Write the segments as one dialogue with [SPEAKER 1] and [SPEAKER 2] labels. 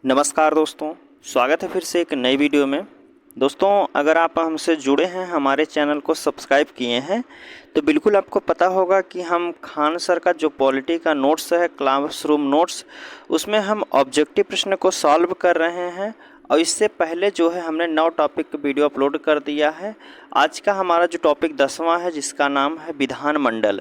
[SPEAKER 1] नमस्कार दोस्तों, स्वागत है फिर से एक नई वीडियो में। दोस्तों, अगर आप हमसे जुड़े हैं, हमारे चैनल को सब्सक्राइब किए हैं, तो बिल्कुल आपको पता होगा कि हम खान सर का जो पॉलिटी का नोट्स है, क्लासरूम नोट्स, उसमें हम ऑब्जेक्टिव प्रश्न को सॉल्व कर रहे हैं। और इससे पहले जो है हमने 9 टॉपिक वीडियो अपलोड कर दिया है। आज का हमारा जो टॉपिक 10वां है, जिसका नाम है विधानमंडल।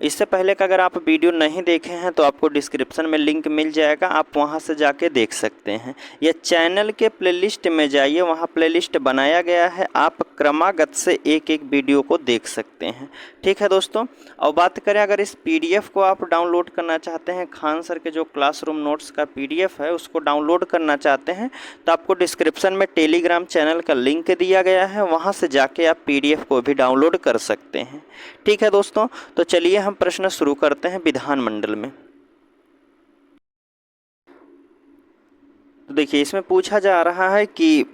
[SPEAKER 1] इससे पहले का अगर आप वीडियो नहीं देखे हैं तो आपको डिस्क्रिप्शन में लिंक मिल जाएगा, आप वहां से जाके देख सकते हैं। या चैनल के प्लेलिस्ट में जाइए, वहां प्लेलिस्ट बनाया गया है, आप क्रमागत से एक एक वीडियो को देख सकते हैं। ठीक है दोस्तों, और बात करें अगर इस पीडीएफ को आप डाउनलोड करना चाहते हैं, खान सर के जो क्लासरूम नोट्स का पीडीएफ है उसको डाउनलोड करना चाहते हैं, तो आपको डिस्क्रिप्शन में टेलीग्राम चैनल का लिंक दिया गया है, वहां से जाके आप पीडीएफ को भी डाउनलोड कर सकते हैं। ठीक है दोस्तों, तो चलिए हम प्रश्न शुरू करते हैं विधानमंडल में। तो देखिए, इसमें पूछा जा रहा है कि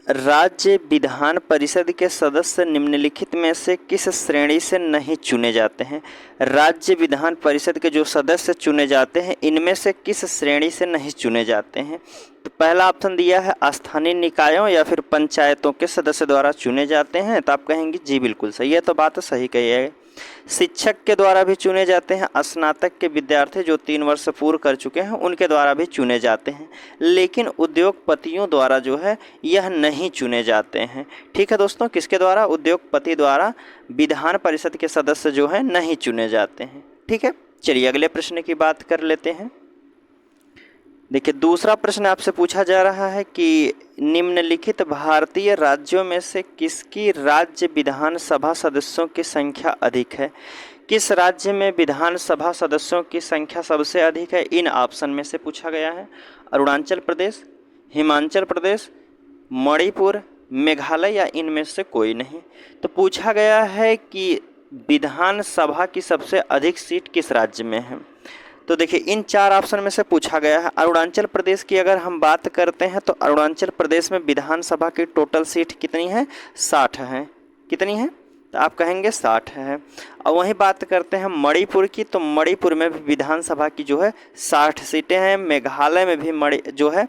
[SPEAKER 1] राज्य विधान परिषद के सदस्य निम्नलिखित में से किस श्रेणी से नहीं चुने जाते हैं। राज्य विधान परिषद के जो सदस्य चुने जाते हैं, इनमें से किस श्रेणी से नहीं चुने जाते हैं। तो पहला ऑप्शन दिया है स्थानीय निकायों या फिर पंचायतों के सदस्य द्वारा चुने जाते हैं, तो आप कहेंगे जी बिल्कुल सही है, तो बात सही कही है। शिक्षक के द्वारा भी चुने जाते हैं, स्नातक के विद्यार्थी जो 3 वर्ष पूर्ण कर चुके हैं उनके द्वारा भी चुने जाते हैं, लेकिन उद्योगपतियों द्वारा जो है यह नहीं चुने जाते हैं। ठीक है दोस्तों, किसके द्वारा? उद्योगपति द्वारा विधान परिषद के सदस्य जो है नहीं चुने जाते हैं। ठीक है, चलिए अगले प्रश्न की बात कर लेते हैं। देखिए, दूसरा प्रश्न आपसे पूछा जा रहा है कि निम्नलिखित भारतीय राज्यों में से किसकी राज्य विधानसभा सदस्यों की संख्या अधिक है। किस राज्य में विधानसभा सदस्यों की संख्या सबसे अधिक है, इन ऑप्शन में से पूछा गया है। अरुणाचल प्रदेश, हिमाचल प्रदेश, मणिपुर, मेघालय या इनमें से कोई नहीं। तो पूछा गया है कि विधानसभा की सबसे अधिक सीट किस राज्य में है। तो देखिए, इन 4 ऑप्शन में से पूछा गया है। अरुणाचल प्रदेश की अगर हम बात करते हैं तो अरुणाचल प्रदेश में विधानसभा की टोटल सीट कितनी है? 60 है। कितनी है? तो आप कहेंगे 60 है। और वहीं बात करते हैं मणिपुर की, तो मणिपुर में भी विधानसभा की जो है 60 सीटें हैं। मेघालय में भी जो है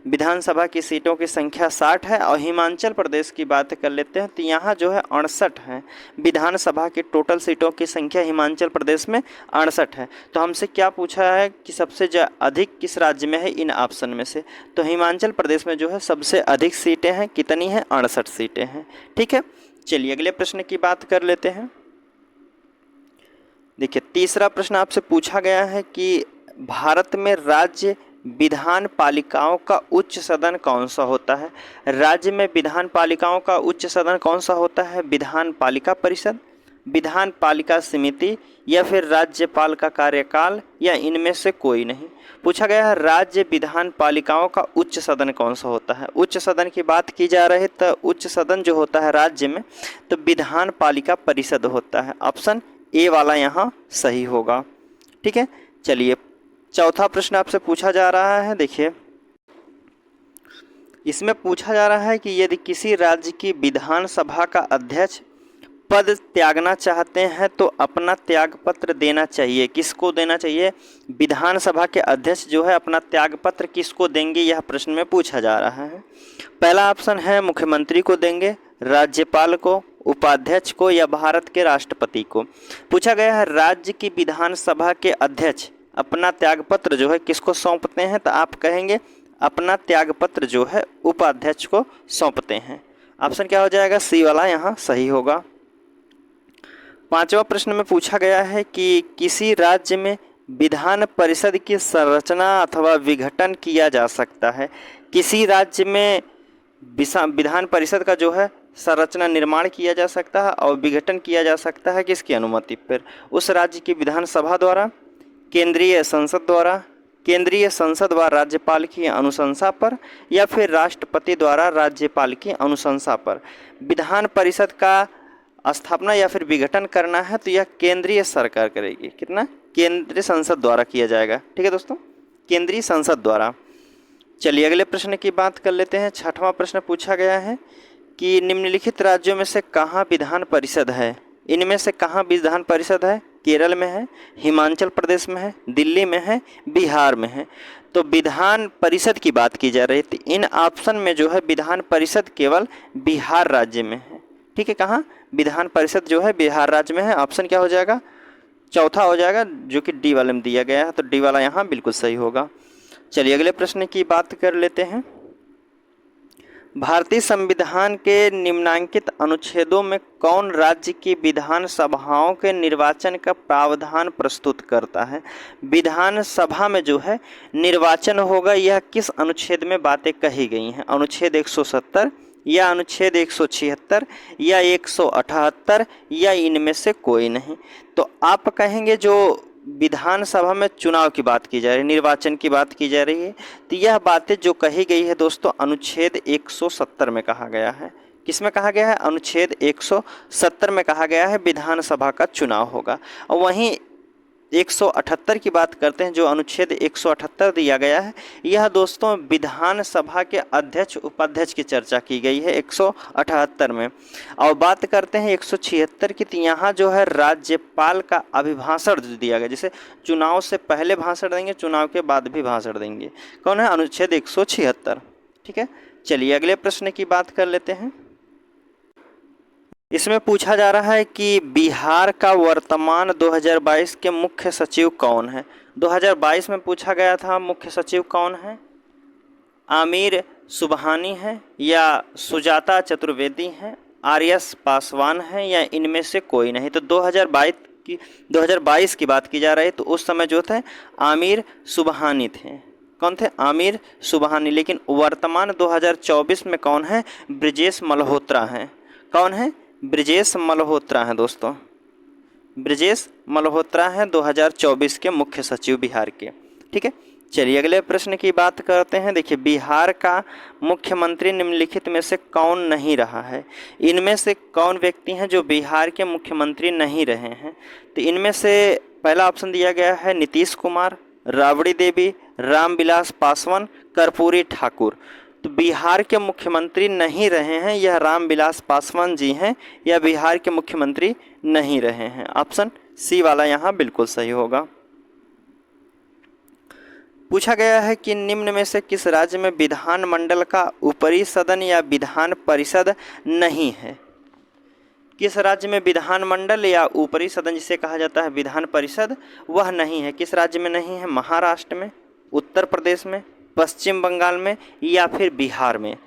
[SPEAKER 1] विधानसभा की सीटों की संख्या 60 है। और हिमाचल प्रदेश की बात कर लेते हैं तो यहाँ जो है 68 है। विधानसभा की टोटल सीटों की संख्या हिमाचल प्रदेश में 68 है। तो हमसे क्या पूछा है कि सबसे अधिक किस राज्य में है, इन ऑप्शन में से। तो हिमाचल प्रदेश में जो है सबसे अधिक सीटें हैं, कितनी हैं? 68 सीटें हैं। ठीक है, चलिए अगले प्रश्न की बात कर लेते हैं। देखिए, तीसरा प्रश्न आपसे पूछा गया है कि भारत में राज्य विधान पालिकाओं का उच्च सदन कौन सा होता है। राज्य में विधान पालिकाओं का उच्च सदन कौन सा होता है? विधान पालिका परिषद, विधान पालिका समिति या फिर राज्यपाल का कार्यकाल या इनमें से कोई नहीं। पूछा गया है राज्य विधान पालिकाओं का उच्च सदन कौन सा होता है। उच्च सदन की बात की जा रही है तो उच्च सदन जो होता है राज्य में, तो विधान पालिका परिषद होता है। ऑप्शन ए वाला यहाँ सही होगा। ठीक है, चलिए चौथा प्रश्न आपसे पूछा जा रहा है। देखिए, इसमें पूछा जा रहा है कि यदि किसी राज्य की विधानसभा का अध्यक्ष पद त्यागना चाहते हैं तो अपना त्यागपत्र देना चाहिए। किसको देना चाहिए? विधानसभा के अध्यक्ष जो है अपना त्यागपत्र किसको देंगे, यह प्रश्न में पूछा जा रहा है। पहला ऑप्शन है मुख्यमंत्री को देंगे, राज्यपाल को, उपाध्यक्ष को या भारत के राष्ट्रपति को। पूछा गया है राज्य की विधानसभा के अध्यक्ष अपना त्यागपत्र जो है किसको सौंपते हैं, तो आप कहेंगे अपना त्यागपत्र जो है उपाध्यक्ष को सौंपते हैं। ऑप्शन क्या हो जाएगा? सी वाला यहाँ सही होगा। पांचवा प्रश्न में पूछा गया है कि किसी राज्य में विधान परिषद की संरचना अथवा विघटन किया जा सकता है। किसी राज्य में विधान परिषद का जो है संरचना निर्माण किया जा सकता है और विघटन किया जा सकता है किसकी अनुमति पर? उस राज्य की विधानसभा द्वारा, केंद्रीय संसद द्वारा, केंद्रीय संसद व राज्यपाल की अनुशंसा पर या फिर राष्ट्रपति द्वारा राज्यपाल की अनुशंसा पर। विधान परिषद का स्थापना या फिर विघटन करना है तो यह केंद्रीय सरकार करेगी। कितना? केंद्रीय संसद द्वारा किया जाएगा। ठीक है दोस्तों, केंद्रीय संसद द्वारा। चलिए अगले प्रश्न की बात कर लेते हैं। छठवां प्रश्न पूछा गया है कि निम्नलिखित राज्यों में से कहाँ विधान परिषद है। इनमें से कहाँ विधान परिषद है? केरल में है, हिमाचल प्रदेश में है, दिल्ली में है, बिहार में है। तो विधान परिषद की बात की जा रही थी, इन ऑप्शन में जो है विधान परिषद केवल बिहार राज्य में है। ठीक है, कहाँ? विधान परिषद जो है बिहार राज्य में है। ऑप्शन क्या हो जाएगा? चौथा हो जाएगा, जो कि डी वाले में दिया गया है, तो डी वाला यहाँ बिल्कुल सही होगा। चलिए अगले प्रश्न की बात कर लेते हैं। भारतीय संविधान के निम्नांकित अनुच्छेदों में कौन राज्य की विधान सभाओं के निर्वाचन का प्रावधान प्रस्तुत करता है? विधान सभा में जो है निर्वाचन होगा, यह किस अनुच्छेद में बातें कही गई हैं? अनुच्छेद 170 या अनुच्छेद 176 या 178 या इनमें से कोई नहीं। तो आप कहेंगे जो विधानसभा में चुनाव की बात की जा रही है, निर्वाचन की बात की जा रही है, तो यह बातें जो कही गई है दोस्तों अनुच्छेद 170 में कहा गया है। किस में कहा गया है? अनुच्छेद 170 में कहा गया है विधानसभा का चुनाव होगा। और वहीं 178 की बात करते हैं, जो अनुच्छेद 178 दिया गया है, यह दोस्तों विधानसभा के अध्यक्ष उपाध्यक्ष की चर्चा की गई है 178 में। और बात करते हैं 176 की, तो यहाँ जो है राज्यपाल का अभिभाषण दिया गया, जैसे चुनाव से पहले भाषण देंगे, चुनाव के बाद भी भाषण देंगे। कौन है? अनुच्छेद 176। ठीक है, चलिए अगले प्रश्न की बात कर लेते हैं। इसमें पूछा जा रहा है कि बिहार का वर्तमान 2022 के मुख्य सचिव कौन है? 2022 में पूछा गया था मुख्य सचिव कौन है? आमिर सुबहानी है या सुजाता चतुर्वेदी है, आर.एस. पासवान है या इनमें से कोई नहीं। तो 2022 की बात की जा रही है, तो उस समय जो थे आमिर सुबहानी थे। कौन थे? आमिर सुबहानी। लेकिन वर्तमान 2024 में कौन है? ब्रिजेश मल्होत्रा हैं। कौन है? ब्रिजेश मल्होत्रा हैं दोस्तों। ब्रिजेश मल्होत्रा हैं 2024 के मुख्य सचिव बिहार के। ठीक है, चलिए अगले प्रश्न की बात करते हैं। देखिए, बिहार का मुख्यमंत्री निम्नलिखित में से कौन नहीं रहा है? इनमें से कौन व्यक्ति हैं जो बिहार के मुख्यमंत्री नहीं रहे हैं? तो इनमें से पहला ऑप्शन दिया गया है नीतीश कुमार, राबड़ी देवी, रामविलास पासवान, कर्पूरी ठाकुर। तो बिहार के मुख्यमंत्री नहीं रहे हैं, यह रामविलास पासवान जी हैं, यह बिहार के मुख्यमंत्री नहीं रहे हैं। ऑप्शन सी वाला यहाँ बिल्कुल सही होगा। पूछा गया है कि निम्न में से किस राज्य में विधानमंडल का ऊपरी सदन या विधान परिषद नहीं है? किस राज्य में विधानमंडल या ऊपरी सदन जिसे कहा जाता है विधान परिषद, वह नहीं है? किस राज्य में नहीं है? महाराष्ट्र में, उत्तर प्रदेश में, पश्चिम बंगाल में या फिर बिहार में।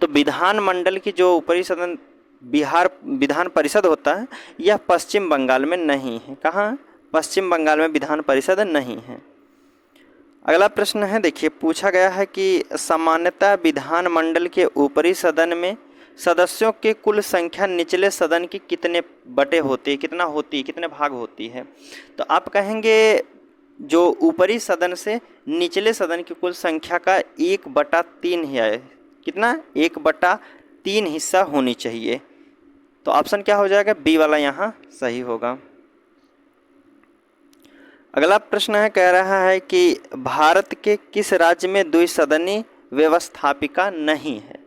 [SPEAKER 1] तो विधानमंडल की जो ऊपरी सदन बिहार विधान परिषद होता है, यह पश्चिम बंगाल में नहीं है। कहाँ? पश्चिम बंगाल में विधान परिषद नहीं है। अगला प्रश्न है, देखिए पूछा गया है कि सामान्यतः विधानमंडल के ऊपरी सदन में सदस्यों की कुल संख्या निचले सदन की कितने बटे होती है, कितना होती है, कितने भाग होती है? तो आप कहेंगे जो ऊपरी सदन से निचले सदन की कुल संख्या का 1/3 है। कितना? 1/3 हिस्सा होनी चाहिए। तो ऑप्शन क्या हो जाएगा? बी वाला यहाँ सही होगा। अगला प्रश्न है, कह रहा है कि भारत के किस राज्य में द्विसदनी व्यवस्थापिका नहीं है?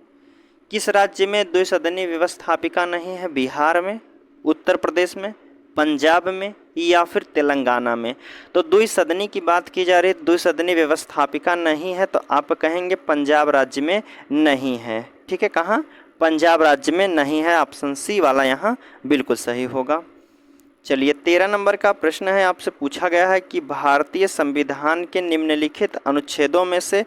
[SPEAKER 1] किस राज्य में द्विसदनी व्यवस्थापिका नहीं है? बिहार में, उत्तर प्रदेश में, पंजाब में या फिर तेलंगाना में। तो द्विसदनी की बात की जा रही है, द्विसदनी व्यवस्थापिका नहीं है, तो आप कहेंगे पंजाब राज्य में नहीं है। ठीक है, कहाँ? पंजाब राज्य में नहीं है। ऑप्शन सी वाला यहाँ बिल्कुल सही होगा। चलिए 13 नंबर का प्रश्न है, आपसे पूछा गया है कि भारतीय संविधान के निम्नलिखित अनुच्छेदों में से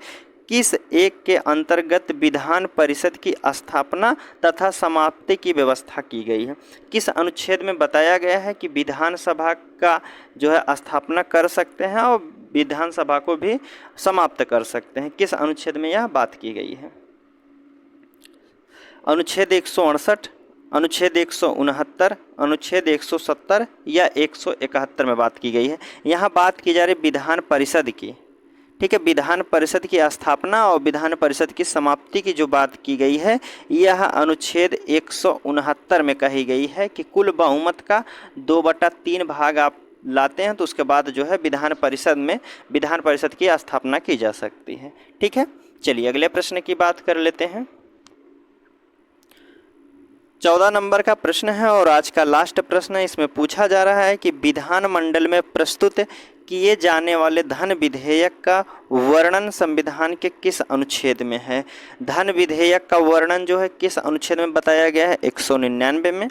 [SPEAKER 1] किस एक के अंतर्गत विधान परिषद की स्थापना तथा समाप्ति की व्यवस्था की गई है? किस अनुच्छेद में बताया गया है कि विधानसभा का जो है स्थापना कर सकते हैं और विधानसभा को भी समाप्त कर सकते हैं? किस अनुच्छेद में यह बात की गई है? अनुच्छेद 168, अनुच्छेद 169, अनुच्छेद 170 या 171 में बात की गई है। यहाँ बात की जा रही विधान परिषद की। ठीक है, विधान परिषद की स्थापना और विधान परिषद की समाप्ति की जो बात की गई है, यह अनुच्छेद 169 में कही गई है कि कुल बहुमत का 2/3 भाग आप लाते हैं तो उसके बाद जो है विधान परिषद की स्थापना की जा सकती है। ठीक है, चलिए अगले प्रश्न की बात कर लेते हैं। 14 नंबर का प्रश्न है और आज का लास्ट प्रश्न है। इसमें पूछा जा रहा है कि विधानमंडल में प्रस्तुत किए जाने वाले धन विधेयक का वर्णन संविधान के किस अनुच्छेद में है। धन विधेयक का वर्णन जो है किस अनुच्छेद में बताया गया है, 199 में,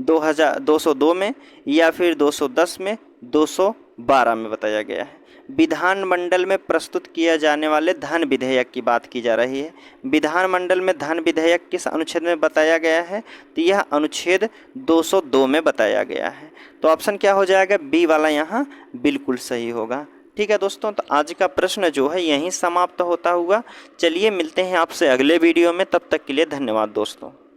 [SPEAKER 1] 202 में, या फिर 210 में, 212 में बताया गया है। विधानमंडल में प्रस्तुत किया जाने वाले धन विधेयक की बात की जा रही है। विधानमंडल में धन विधेयक किस अनुच्छेद में बताया गया है, तो यह अनुच्छेद 202 में बताया गया है। तो ऑप्शन क्या हो जाएगा, बी वाला यहाँ बिल्कुल सही होगा। ठीक है दोस्तों, तो आज का प्रश्न जो है यहीं समाप्त होता हुआ। चलिए मिलते हैं आपसे अगले वीडियो में, तब तक के लिए धन्यवाद दोस्तों।